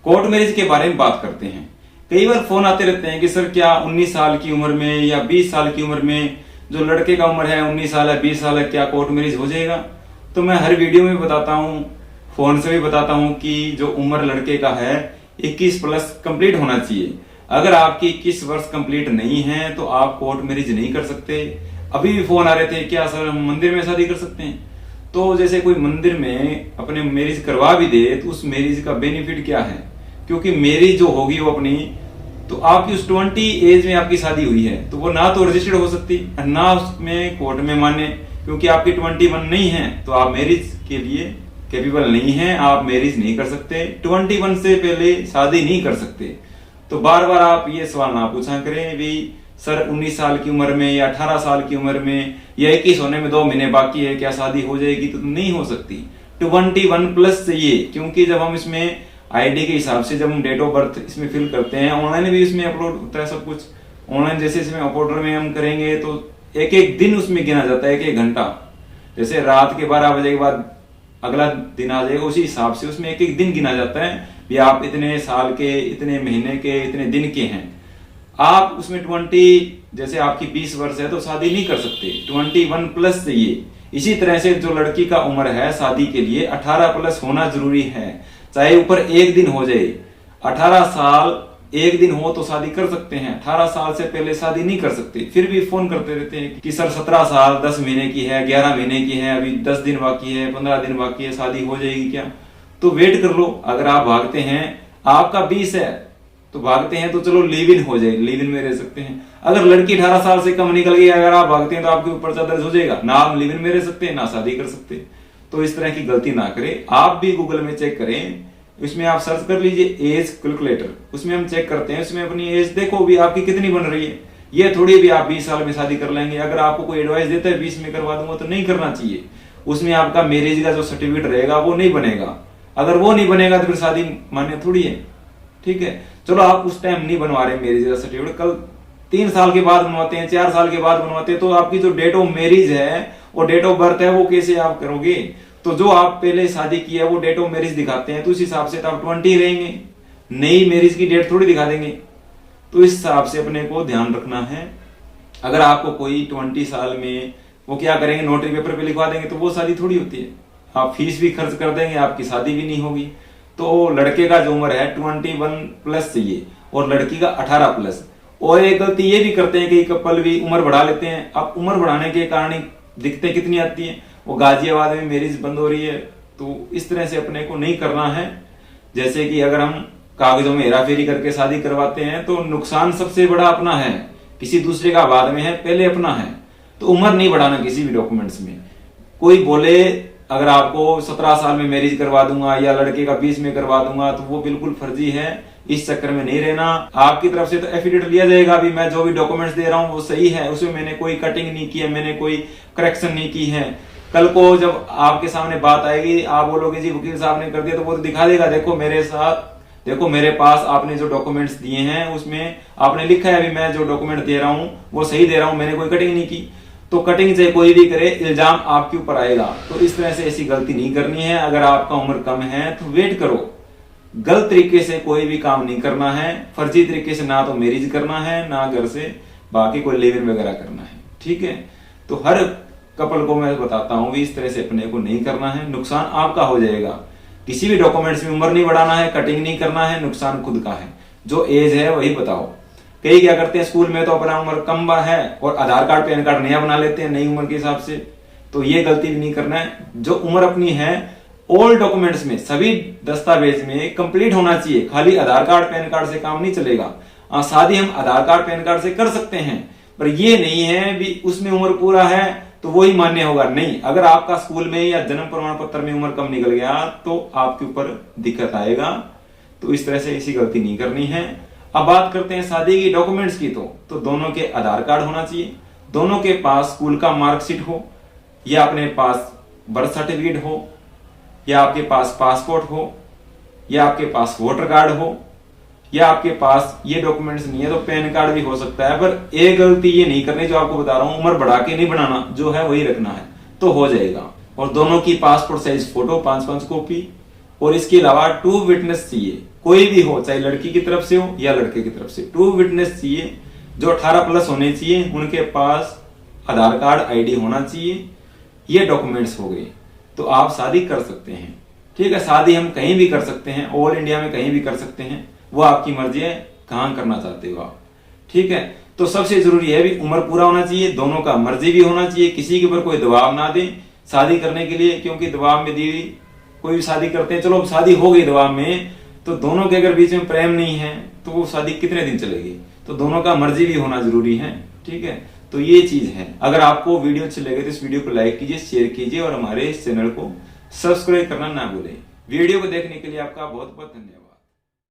Court marriage के बारे में बात करते हैं। कई बार फोन आते रहते हैं कि सर क्या 19 साल की उम्र में या 20 साल की उम्र में, जो लड़के का उम्र है 19 साल है 20 साल है, क्या कोर्ट मैरिज हो जाएगा? तो मैं हर वीडियो में बताता हूँ, फोन से भी बताता हूँ कि जो उम्र लड़के का है 21 प्लस कंप्लीट होना चाहिए। अगर आपकी 21 वर्ष कंप्लीट नहीं है तो आप कोर्ट मैरिज नहीं कर सकते। अभी भी फोन आ रहे थे क्या सर हम मंदिर में शादी कर सकते हैं? तो जैसे कोई मंदिर में अपने मैरिज करवा भी दे तो उस मैरिज का बेनिफिट क्या है? क्योंकि मैरिज जो होगी वो अपनी, तो आपकी उस 20 एज में आपकी शादी हुई है तो वो ना तो रजिस्टर्ड हो सकती ना उसमें कोर्ट में मान्य, क्योंकि आपकी 21 नहीं है तो आप मैरिज के लिए कैपेबल नहीं है, आप मैरिज नहीं कर सकते। 21 से पहले शादी नहीं कर सकते। तो बार बार आप ये सवाल ना पूछा करें भी सर 19 साल की उम्र में या 18 साल की उम्र में या 21 होने में 2 महीने बाकी है, क्या शादी हो जाएगी? तो नहीं हो सकती। 21 प्लस चाहिए, क्योंकि जब हम इसमें आईडी के हिसाब से जब हम डेट ऑफ बर्थ इसमें फिल करते हैं, ऑनलाइन भी इसमें अपलोड होता है सब कुछ ऑनलाइन। जैसे इसमें अपलोडर में हम करेंगे तो एक एक दिन उसमें गिना जाता है, एक एक घंटा। जैसे रात के 12 बजे के बाद अगला दिन आ जाएगा, उसी हिसाब से उसमें एक एक दिन गिना जाता है भी आप इतने साल के, इतने महीने के, इतने दिन के हैं। आप उसमें 20, जैसे आपकी 20 वर्ष है तो शादी नहीं कर सकते, 21 प्लस चाहिए। इसी तरह से जो लड़की का उम्र है शादी के लिए 18 प्लस होना जरूरी है, चाहे ऊपर एक दिन हो जाए। 18 साल एक दिन हो तो शादी कर सकते हैं, 18 साल से पहले शादी नहीं कर सकते। फिर भी फोन करते रहते हैं कि सर 17 साल 10 महीने की है, 11 महीने की है, अभी 10 दिन बाकी है, 15 दिन बाकी है, शादी हो जाएगी क्या? तो वेट कर लो। अगर आप भागते हैं, आपका 20 है तो भागते हैं तो चलो लिव इन हो जाएगी, लिव इन में रह सकते हैं। अगर लड़की 18 साल से कम निकल गई, अगर आप भागते हैं तो आपके ऊपर दर्ज हो जाएगा, ना आप लिव इन में रह सकते हैं ना शादी कर सकते। तो इस तरह की गलती ना करें। आप भी गूगल में चेक करें, उसमें आप सर्च कर लीजिए एज कैलकुलेटर, उसमें हम चेक करते हैं, उसमें अपनी एज देखो भी आपकी कितनी बन रही है। ये थोड़ी भी आप 20 साल में शादी कर लेंगे। अगर आपको कोई एडवाइस देता है 20 में करवा दूंगा तो नहीं करना चाहिए। उसमें आपका मैरिज का जो सर्टिफिकेट रहेगा वो नहीं बनेगा। अगर वो नहीं बनेगा तो फिर शादी मान्य थोड़ी है। ठीक है, चलो आप उस टाइम नहीं बनवा रहे मैरिज का सर्टिफिकेट, कल 3 साल के बाद बनवाते हैं, 4 साल के बाद बनवाते हैं, तो आपकी जो डेट ऑफ मैरिज है और डेट ऑफ बर्थ है वो कैसे आप करोगे? तो जो आप पहले शादी की है वो डेट ऑफ मैरिज दिखाते हैं, तो उस हिसाब से तो आप 20 रहेंगे, नई मैरिज की डेट थोड़ी दिखा देंगे। तो इस हिसाब से अपने को ध्यान रखना है। अगर आपको कोई 20 साल में वो क्या करेंगे, नोटरी पेपर पे लिखवा देंगे, तो वो शादी थोड़ी होती है। आप फीस भी खर्च कर देंगे, आपकी शादी भी नहीं होगी। तो लड़के का जो उम्र है 21 प्लस चाहिए और लड़की का 18 प्लस। और एक गलती ये भी करते हैं कि कपल भी उम्र बढ़ा लेते हैं। अब उम्र बढ़ाने के कारण दिक्कतें कितनी आती हैं, वो गाजियाबाद में मैरिज बंद हो रही है। तो इस तरह से अपने को नहीं करना है। जैसे कि अगर हम कागजों में हेराफेरी करके शादी करवाते हैं तो नुकसान सबसे बड़ा अपना है, किसी दूसरे का बाद में है, पहले अपना है। तो उम्र नहीं बढ़ाना किसी भी डॉक्यूमेंट्स में। कोई बोले अगर आपको 17 साल में मैरिज करवा दूंगा या लड़के का 20 में करवा दूंगा, तो वो बिल्कुल फर्जी है। इस चक्कर में नहीं रहना। आपकी तरफ से तो एफिडेविट लिया जाएगा भी मैं जो भी डॉक्यूमेंट्स दे रहा हूँ वो सही है, उसमें मैंने कोई कटिंग नहीं की है, मैंने कोई करेक्शन नहीं की है। कल को जब आपके सामने बात आएगी, आप बोलोगे जी वकील साहब ने कर दिया, तो वो तो दिखा देगा, देखो मेरे साथ, देखो मेरे पास आपने जो डॉक्यूमेंट्स दिए हैं उसमें आपने लिखा है अभी मैं जो डॉक्यूमेंट दे रहा हूँ वो सही दे रहा हूँ, मैंने कोई कटिंग नहीं की। तो कटिंग से कोई भी करे इल्जाम आपके ऊपर आएगा। तो इस तरह से ऐसी गलती नहीं करनी है। अगर आपका उम्र कम है तो वेट करो। गलत तरीके से कोई भी काम नहीं करना है, फर्जी तरीके से ना तो मैरिज करना है ना घर से बाकी कोई लिव इन वगैरह करना है। ठीक है, तो हर कपल को मैं बताता हूं भी इस तरह से अपने को नहीं करना है, नुकसान आपका हो जाएगा। किसी भी डॉक्यूमेंट्स में उम्र नहीं बढ़ाना है, कटिंग नहीं करना है, नुकसान खुद का है। जो एज है वही बताओ। कई क्या करते हैं स्कूल में तो अपना उम्र कम है और आधार कार्ड पैन कार्ड नया बना लेते हैं नई उम्र के हिसाब से। तो ये गलती भी नहीं करना है। जो उम्र अपनी है ऑल डॉक्यूमेंट्स में, सभी दस्तावेज में कंप्लीट होना चाहिए। खाली आधार कार्ड पैन कार्ड से काम नहीं चलेगा। शादी हम आधार कार्ड पैन कार्ड से कर सकते हैं, पर ये नहीं है भी उसमें उम्र पूरा है तो वही मान्य होगा। नहीं, अगर आपका स्कूल में या जन्म प्रमाण पत्र में उम्र कम निकल गया तो आपके ऊपर दिक्कत आएगा। तो इस तरह से ऐसी गलती नहीं करनी है। अब बात करते हैं शादी की डॉक्यूमेंट्स की। तो दोनों के आधार कार्ड होना चाहिए, दोनों के पास स्कूल का मार्कशीट हो, या अपने पास बर्थ सर्टिफिकेट हो, या आपके पास पासपोर्ट हो, या आपके पास वोटर कार्ड हो, या आपके पास ये डॉक्यूमेंट्स नहीं है तो पैन कार्ड भी हो सकता है। पर एक गलती ये नहीं करनी जो आपको बता रहा हूं, उम्र बढ़ा के नहीं बनाना, जो है वही रखना है तो हो जाएगा। और दोनों की पासपोर्ट साइज फोटो 5-5 कॉपी, और इसके अलावा 2 विटनेस चाहिए, कोई भी हो, चाहे लड़की की तरफ से हो या लड़के की तरफ से, 2 विटनेस चाहिए जो 18 प्लस होने चाहिए, उनके पास आधार कार्ड आईडी होना चाहिए। ये डॉक्यूमेंट्स हो गए तो आप शादी कर सकते हैं। ठीक है, शादी हम कहीं भी कर सकते हैं, ऑल इंडिया में कहीं भी कर सकते हैं, वो आपकी मर्जी है कहाँ करना चाहते हो आप। ठीक है, तो सबसे जरूरी है भी उम्र पूरा होना चाहिए, दोनों का मर्जी भी होना चाहिए, किसी के ऊपर कोई दबाव ना दे शादी करने के लिए, क्योंकि दबाव में दी कोई भी शादी करते हैं, चलो शादी हो गई दबाव में, तो दोनों के अगर बीच में प्रेम नहीं है तो वो शादी कितने दिन चलेगी, तो दोनों का मर्जी भी होना जरूरी है। ठीक है, तो ये चीज है। अगर आपको वीडियो अच्छी लगे तो इस वीडियो को लाइक कीजिए, शेयर कीजिए और हमारे इस चैनल को सब्सक्राइब करना ना भूलें। वीडियो को देखने के लिए आपका बहुत बहुत धन्यवाद।